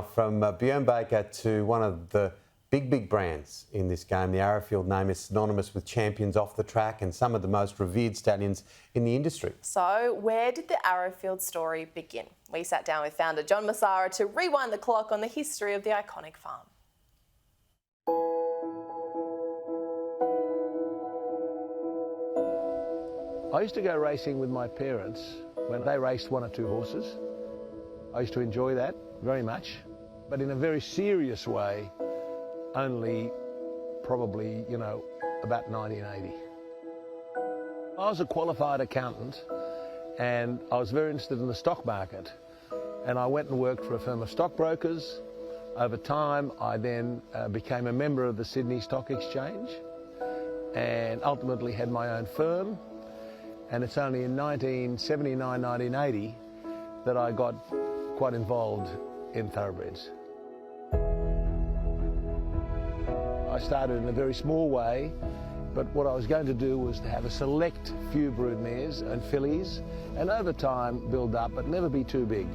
From Björn Baker to one of the big brands in this game, the Arrowfield name is synonymous with champions off the track and some of the most revered stallions in the industry. So where did the Arrowfield story begin? We sat down with founder John Messara to rewind the clock on the history of the iconic farm. I used to go racing with my parents when they raced one or two horses. I used to enjoy that very much, but in a very serious way, only probably, about 1980. I was a qualified accountant and I was very interested in the stock market, and I went and worked for a firm of stockbrokers. Over time, I then became a member of the Sydney Stock Exchange and ultimately had my own firm. And it's only in 1979, 1980 that I got quite involved in thoroughbreds. I started in a very small way, but what I was going to do was to have a select few broodmares and fillies, and over time build up, but never be too big.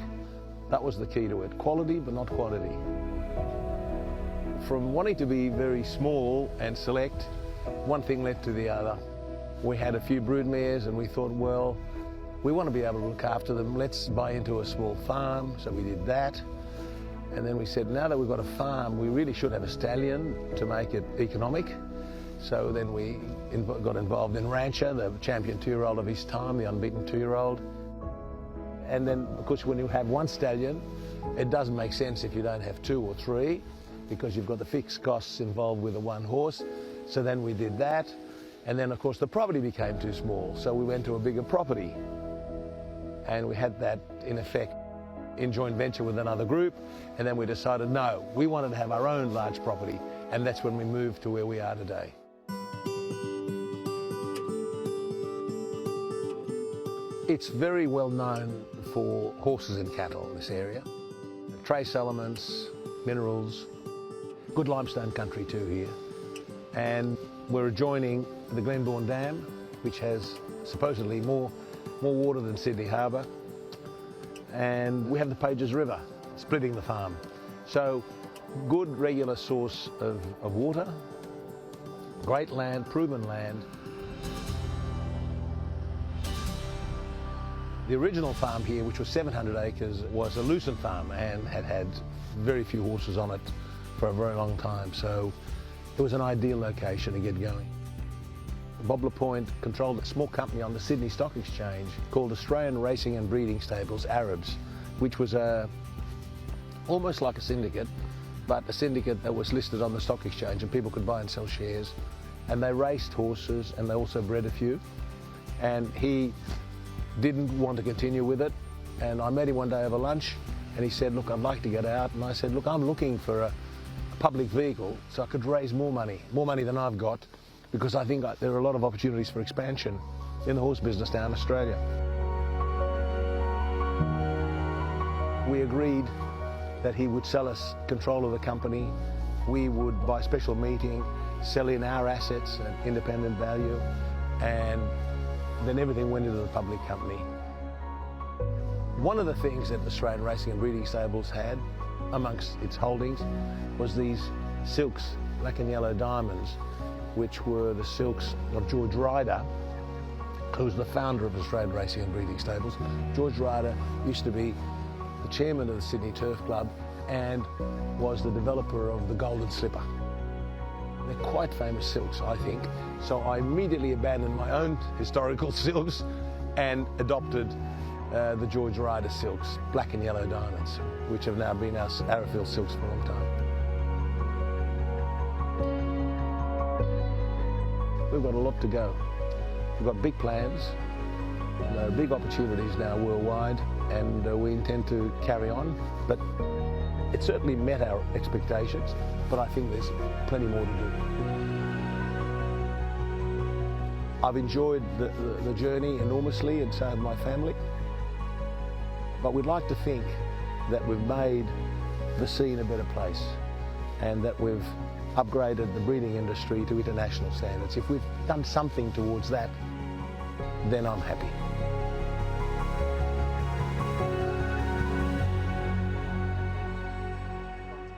That was the key to it. Quality, but not quantity. From wanting to be very small and select, one thing led to the other. We had a few broodmares and we thought, well, we want to be able to look after them. Let's buy into a small farm. So we did that. And then we said, now that we've got a farm, we really should have a stallion to make it economic. So then we got involved in Rancher, the champion 2-year-old of his time, the unbeaten 2-year-old. And then, of course, when you have one stallion, it doesn't make sense if you don't have 2 or 3, because you've got the fixed costs involved with the one horse. So then we did that. And then, of course, the property became too small, so we went to a bigger property. And we had that, in effect, in joint venture with another group, and then we decided, no, we wanted to have our own large property, and that's when we moved to where we are today. It's very well known for horses and cattle in this area. Trace elements, minerals, good limestone country too here. And we're adjoining the Glenbourne Dam, which has supposedly more water than Sydney Harbour. And we have the Pages River splitting the farm. So good regular source of water, great land, proven land. The original farm here, which was 700 acres, was a lucent farm and had very few horses on it for a very long time. So it was an ideal location to get going. Bob LaPointe controlled a small company on the Sydney Stock Exchange called Australian Racing and Breeding Stables, Arabs, which was almost like a syndicate, but a syndicate that was listed on the stock exchange and people could buy and sell shares. And they raced horses and they also bred a few. And he didn't want to continue with it. And I met him one day over lunch and he said, look, I'd like to get out. And I said, look, I'm looking for a public vehicle so I could raise more money than I've got, because I think there are a lot of opportunities for expansion in the horse business down in Australia. We agreed that he would sell us control of the company. We would, by special meeting, sell in our assets at independent value, and then everything went into the public company. One of the things that Australian Racing and Breeding Stables had amongst its holdings was these silks, black and yellow diamonds, which were the silks of George Ryder, who was the founder of Australian Racing and Breeding Stables. George Ryder used to be the chairman of the Sydney Turf Club and was the developer of the Golden Slipper. They're quite famous silks, I think. So I immediately abandoned my own historical silks and adopted the George Ryder silks, black and yellow diamonds, which have now been our Arrowfield silks for a long time. We've got a lot to go. We've got big plans, there are big opportunities now worldwide, and we intend to carry on. But it certainly met our expectations, but I think there's plenty more to do. I've enjoyed the journey enormously, and so have my family. But we'd like to think that we've made the scene a better place and that we've upgraded the breeding industry to international standards. If we've done something towards that, then I'm happy.